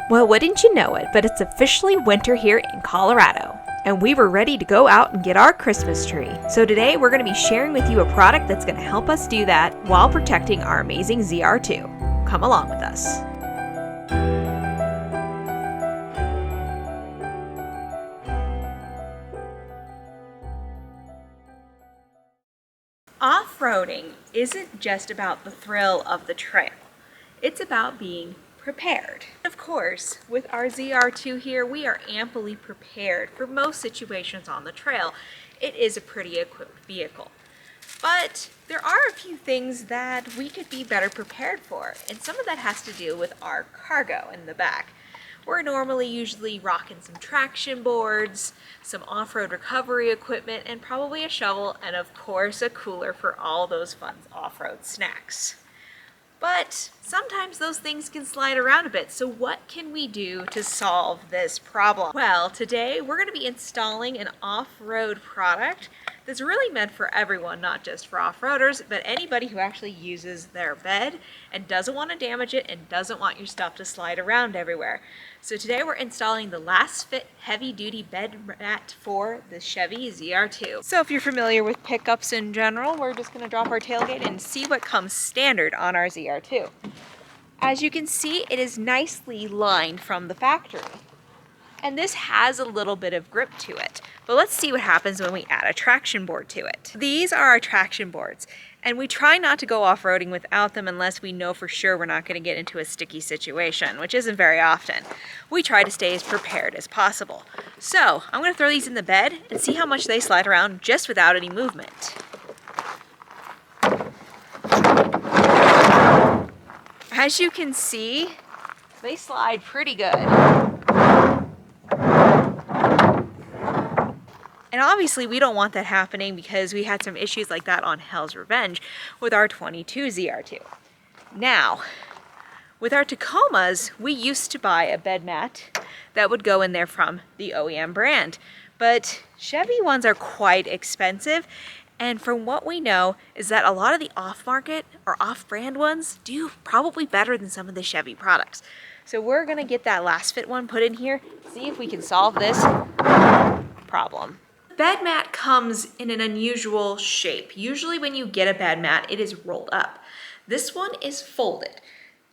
Well, wouldn't you know it, but it's officially winter here in Colorado. And we were ready to go out and get our Christmas tree. So today we're going to be sharing with you a product that's going to help us do that while protecting our amazing ZR2. Come along with us. Off-roading isn't just about the thrill of the trail. It's about being prepared. Of course, with our ZR2 here, we are amply prepared for most situations on the trail. It is a pretty equipped vehicle. But there are a few things that we could be better prepared for, and some of that has to do with our cargo in the back. We're usually rocking some traction boards, some off-road recovery equipment, and probably a shovel, and of course a cooler for all those fun off-road snacks. But sometimes those things can slide around a bit, so what can we do to solve this problem? Well, today we're going to be installing an off-road product that's really meant for everyone, not just for off-roaders, but anybody who actually uses their bed and doesn't want to damage it and doesn't want your stuff to slide around everywhere. So today we're installing the Lasfit Heavy Duty bed mat for the Chevy ZR2. So if you're familiar with pickups in general, we're just going to drop our tailgate and see what comes standard on our ZR2. As you can see, it is nicely lined from the factory. And this has a little bit of grip to it. But let's see what happens when we add a traction board to it. These are our traction boards, and we try not to go off-roading without them unless we know for sure we're not going to get into a sticky situation, which isn't very often. We try to stay as prepared as possible. So I'm going to throw these in the bed and see how much they slide around just without any movement. As you can see, they slide pretty good. And obviously we don't want that happening because we had some issues like that on Hell's Revenge with our 22 ZR2. Now, with our Tacomas, we used to buy a bed mat that would go in there from the OEM brand. But Chevy ones are quite expensive, and from what we know is that a lot of the off-market or off-brand ones do probably better than some of the Chevy products. So we're gonna get that Lasfit one put in here, see if we can solve this problem. Bed mat comes in an unusual shape. Usually when you get a bed mat, it is rolled up. This one is folded.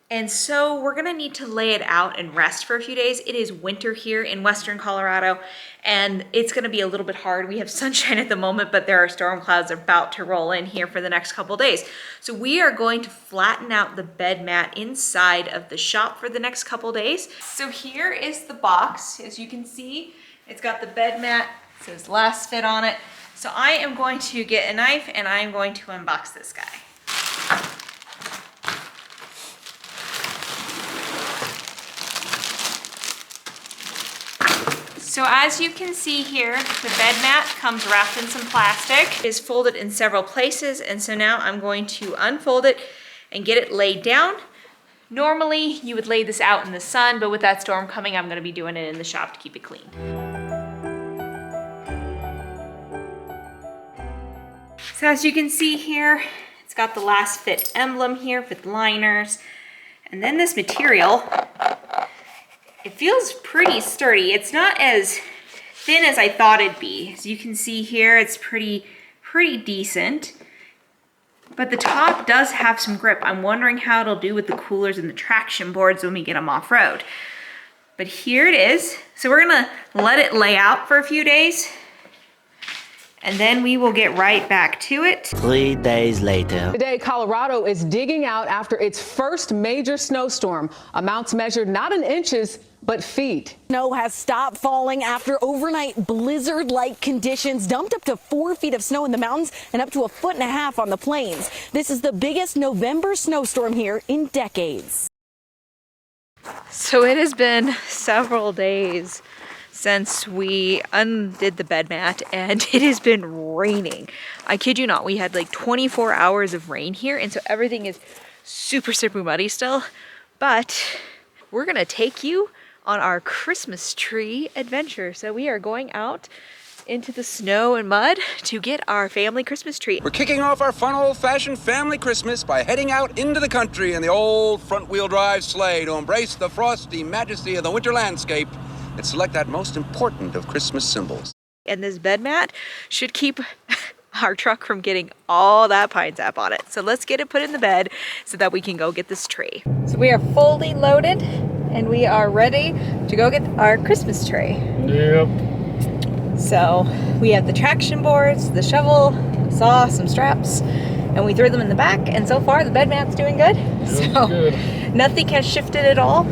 And so we're gonna need to lay it out and rest for a few days. It is winter here in Western Colorado, and it's gonna be a little bit hard. We have sunshine at the moment, but there are storm clouds about to roll in here for the next couple days. So we are going to flatten out the bed mat inside of the shop for the next couple days. So here is the box. As you can see, it's got the bed mat. It says Lasfit on it. So I am going to get a knife and I am going to unbox this guy. So as you can see here, the bed mat comes wrapped in some plastic. It is folded in several places, and so now I'm going to unfold it and get it laid down. Normally you would lay this out in the sun, but with that storm coming, I'm going to be doing it in the shop to keep it clean. So as you can see here, it's got the Lasfit emblem here with liners. And then this material, it feels pretty sturdy. It's not as thin as I thought it'd be. As you can see here, it's pretty decent. But the top does have some grip. I'm wondering how it'll do with the coolers and the traction boards when we get them off-road. But here it is. So we're gonna let it lay out for a few days, and then we will get right back to it. 3 days later. Today, Colorado is digging out after its first major snowstorm. Amounts measured not in inches, but feet. Snow has stopped falling after overnight blizzard-like conditions dumped up to 4 feet of snow in the mountains and up to 1.5 feet on the plains. This is the biggest November snowstorm here in decades. So it has been several days since we undid the bed mat, and it has been raining. I kid you not, we had like 24 hours of rain here, and so everything is super muddy still. But we're gonna take you on our Christmas tree adventure. So we are going out into the snow and mud to get our family Christmas tree. We're kicking off our fun old-fashioned family Christmas by heading out into the country in the old front-wheel drive sleigh to embrace the frosty majesty of the winter landscape and select that most important of Christmas symbols. And this bed mat should keep our truck from getting all that pine sap on it. So let's get it put in the bed so that we can go get this tree. So we are fully loaded and we are ready to go get our Christmas tree. Yep. So we have the traction boards, the shovel, saw, some straps, and we threw them in the back. And so far the bed mat's doing good. So good. Nothing has shifted at all.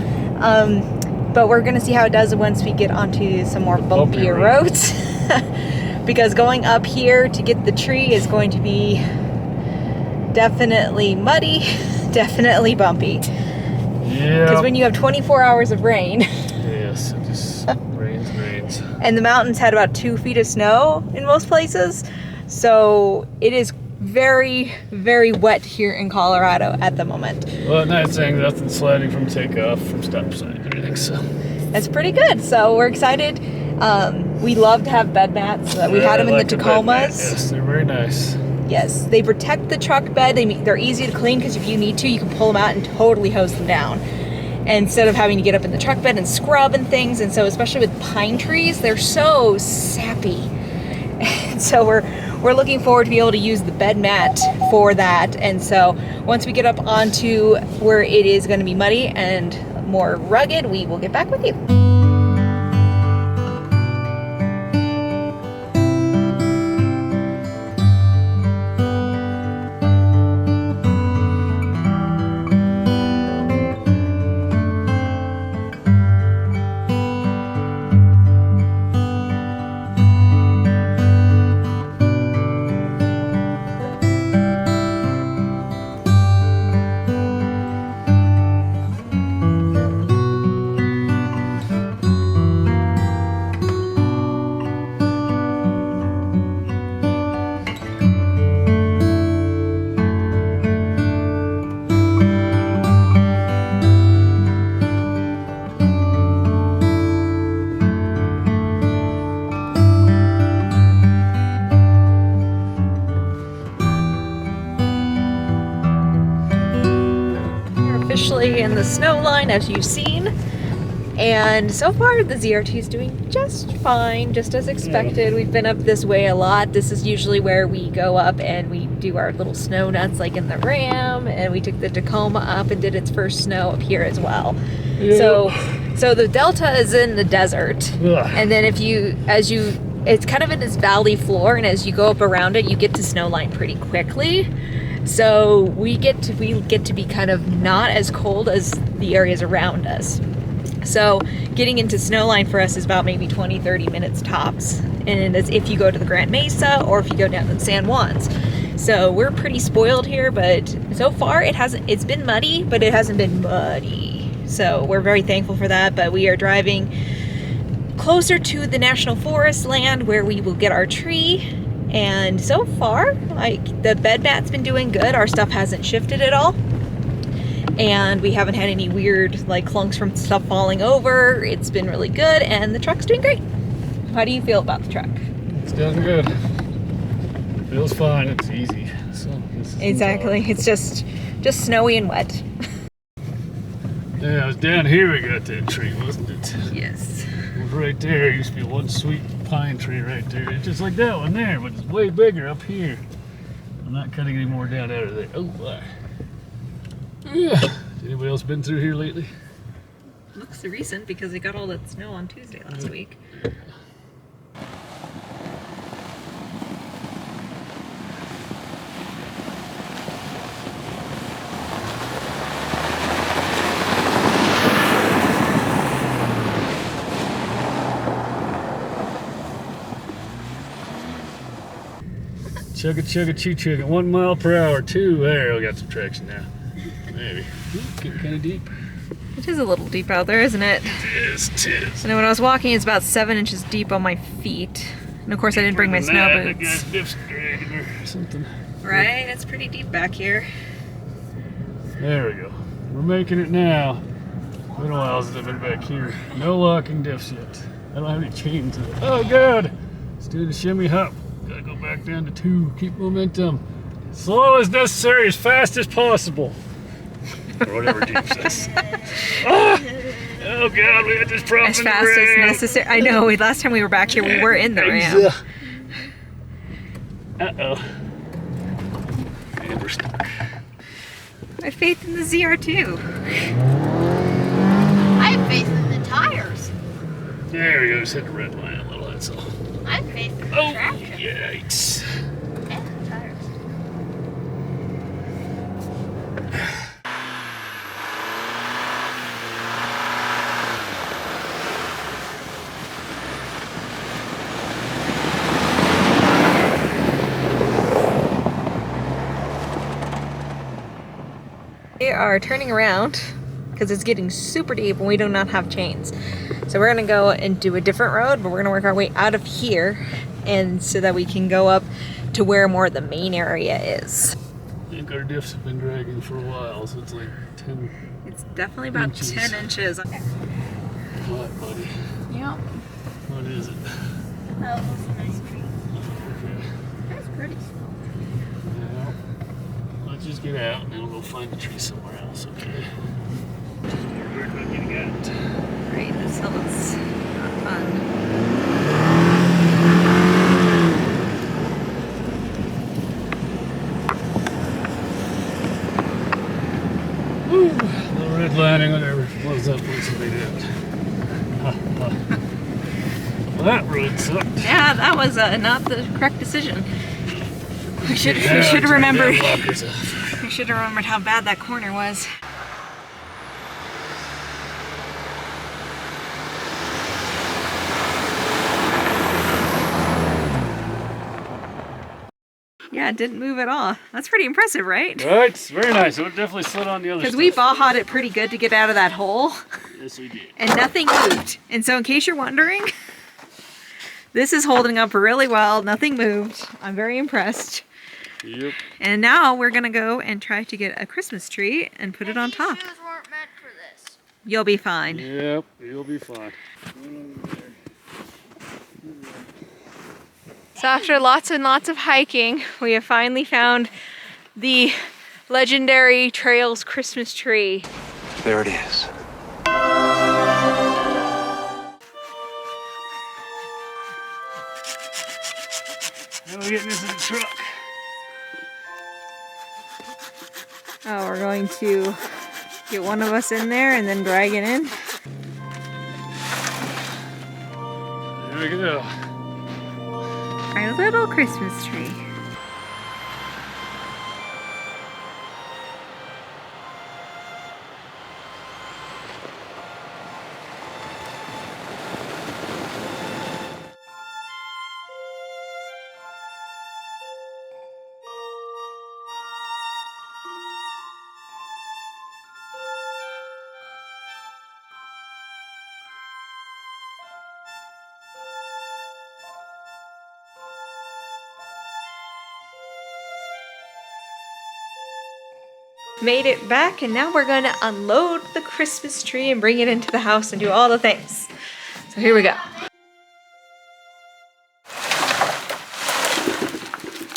But we're gonna see how it does once we get onto some more bumpier roads. Because going up here to get the tree is going to be definitely muddy, definitely bumpy. Yeah. Because when you have 24 hours of rain. Yes, it just rains. And the mountains had about 2 feet of snow in most places. So it is very, very wet here in Colorado at the moment. Well, not saying nothing sliding from takeoff, from stop sign, everything, so. That's pretty good. So we're excited. We love to have bed mats. We had them in the Tacomas. Yes, they're very nice. Yes, they protect the truck bed. They're easy to clean because if you need to, you can pull them out and totally hose them down. Instead of having to get up in the truck bed and scrub and things. And so especially with pine trees, they're so sappy. And so we're looking forward to be able to use the bed mat for that. And so once we get up onto where it is going to be muddy and more rugged, we will get back with you. Officially in the snow line, as you've seen, and so far the ZR2 is doing just fine, just as expected. We've been up this way a lot. This is usually where we go up and we do our little snow nuts, like in the Ram, and we took the Tacoma up and did its first snow up here as well. Yeah. So the Delta is in the desert. Ugh. And then it's kind of in this valley floor, and as you go up around it, you get to snow line pretty quickly. So we get to be kind of not as cold as the areas around us. So getting into snowline for us is about maybe 20-30 minutes tops. And it's if you go to the Grand Mesa or if you go down to the San Juans. So we're pretty spoiled here, but so far it's been muddy, but it hasn't been muddy. So we're very thankful for that, but we are driving closer to the National Forest land where we will get our tree. And so far, the bed mat's been doing good. Our stuff hasn't shifted at all. And we haven't had any weird clunks from stuff falling over. It's been really good, and the truck's doing great. How do you feel about the truck? It's doing good. Feels fine, it's easy. So Exactly, it's just snowy and wet. Yeah, it was down here we got that tree, wasn't it? Yes. It was right there. Used to be one sweet pine tree right there. It's just like that one there, but it's way bigger up here. I'm not cutting any more down out of there. Oh, my. Yeah. Anybody else been through here lately? Looks recent because we got all that snow on Tuesday last week. Chugga chugga choo chugga, 1 mile per hour, 2. There, we got some traction now. Maybe. Ooh, getting kind of deep. It is a little deep out there, isn't it? It is. And when I was walking, it's about 7 inches deep on my feet. And of course, I didn't bring my snow That boots. guy's dips dragging or something. Right? It's pretty deep back here. There we go. We're making it now. Been a while since I've been back here. No locking diffs yet. I don't have any chains. Oh, God. Let's do the shimmy hop. Gotta go back down to 2. Keep momentum. Slow as necessary, as fast as possible. Or whatever Jeep says. Oh God, we had this problem As in the fast as ram. necessary. I know, last time we were back here, we were in the ram. Uh-oh. And we're stuck. I have faith in the ZR2. I have faith in the tires. There we go, just hit the red line a little, that's all. I have faith in the Oh, traction yikes. and the tires. We are turning around because it's getting super deep and we do not have chains. So we're gonna go and do a different road, but we're gonna work our way out of here and so that we can go up to where more of the main area is. I think our diffs have been dragging for a while, so it's like 10. It's definitely about Inches. 10 inches. What, buddy? Yep. What is it? That was a nice tree. Okay. That's pretty small. Well, let's just get out and then we'll go find a tree somewhere else, okay? We're not getting out. Right, this hill is not fun. Woo! The red lining, whatever. Blows up once we made it out. Well, that road sucked. Yeah, that was not the correct decision. We should Yeah, have turn remembered. the blockers off. We should have remembered how bad that corner was. Yeah, it didn't move at all. That's pretty impressive, right? Right, it's very nice. It would definitely slid on the other Because stuff. we bawhawed it pretty good to get out of that hole, Yes, we did. and nothing moved. And so in case you're wondering, this is holding up really well. Nothing moved. I'm very impressed. Yep. And now we're gonna go and try to get a Christmas tree and put it on top. These shoes weren't meant for this. You'll be fine. Yep, you'll be fine. So after lots and lots of hiking, we have finally found the legendary Trails Christmas tree. There it is. How are we getting this in the truck? Oh, we're going to get one of us in there and then drag it in. There we go. Our little Christmas tree. Made it back, and now we're going to unload the Christmas tree and bring it into the house and do all the things. So here we go.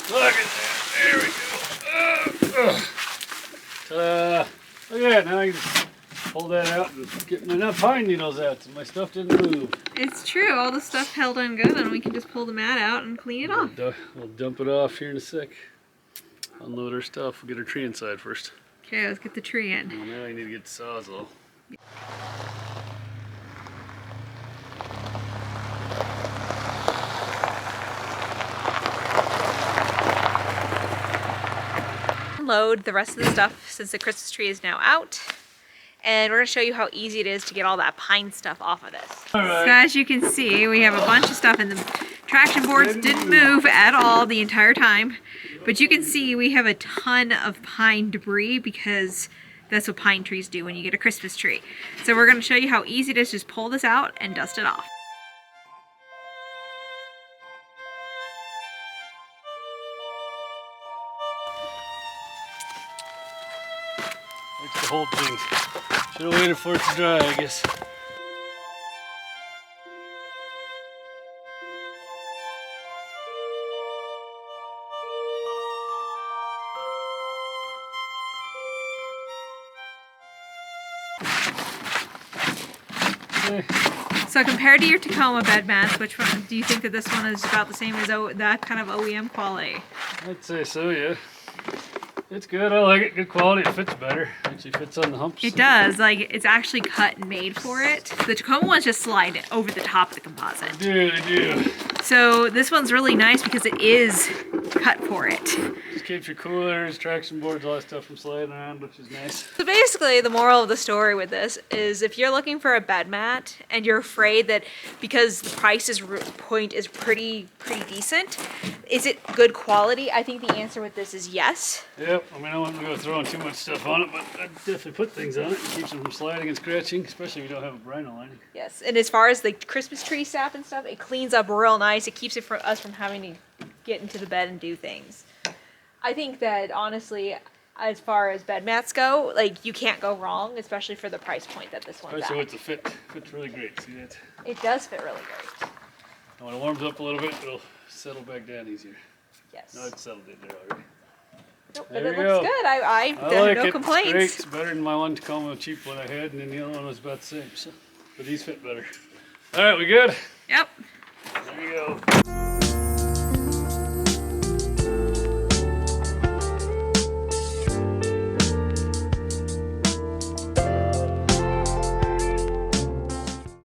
Look at that. There we go. Look at that. Now I can just pull that out and get my pine needles out so my stuff didn't move. It's true, all the stuff held on good, and we can just pull the mat out and clean it off. We'll dump it off here in a sec. Unload our stuff. We'll get our tree inside first. Okay, let's get the tree in. Well, now I need to get the Sawzall. Unload the rest of the stuff since the Christmas tree is now out. And we're going to show you how easy it is to get all that pine stuff off of this. All right. So as you can see, we have a bunch of stuff, and the traction boards didn't move at all the entire time. But you can see we have a ton of pine debris because that's what pine trees do when you get a Christmas tree. So we're going to show you how easy it is to just pull this out and dust it off. That's the whole thing. Should have waited for it to dry, I guess. say. So compared to your Tacoma bed mats, which one do you think that this one is about the same as that kind of OEM quality? I'd say so, yeah. It's good. I like it. Good quality. It fits better. Actually fits on the humps. It does. Like, it's actually cut and made for it. The Tacoma ones just slide over the top of the composite. They do. So this one's really nice because it is cut for it. Just keeps your coolers, traction boards, all that stuff from sliding around, which is nice. So basically, the moral of the story with this is if you're looking for a bed mat and you're afraid that because the point is pretty decent, is it good quality? I think the answer with this is yes. Yep. I mean, I wouldn't go throwing too much stuff on it, but I'd definitely put things on it. It keeps them from sliding and scratching, especially if you don't have a brino lining. Yes, and as far as the Christmas tree sap and stuff, it cleans up real nice. It keeps us from having to get into the bed and do things. I think that honestly, as far as bed mats go, like you can't go wrong, especially for the price point that this one's Especially at. with the fit. Fits really great. See that? It does fit really great. And when it warms up a little bit, it'll settle back down easier. Yes. No, it's settled in there already. Nope, but There it you looks go. good. I I have like no it. complaints. It's great. It's better than my one Tacoma cheap one I had, and then the other one was about the same. So, but these fit better. All right, we good? Yep. There you go.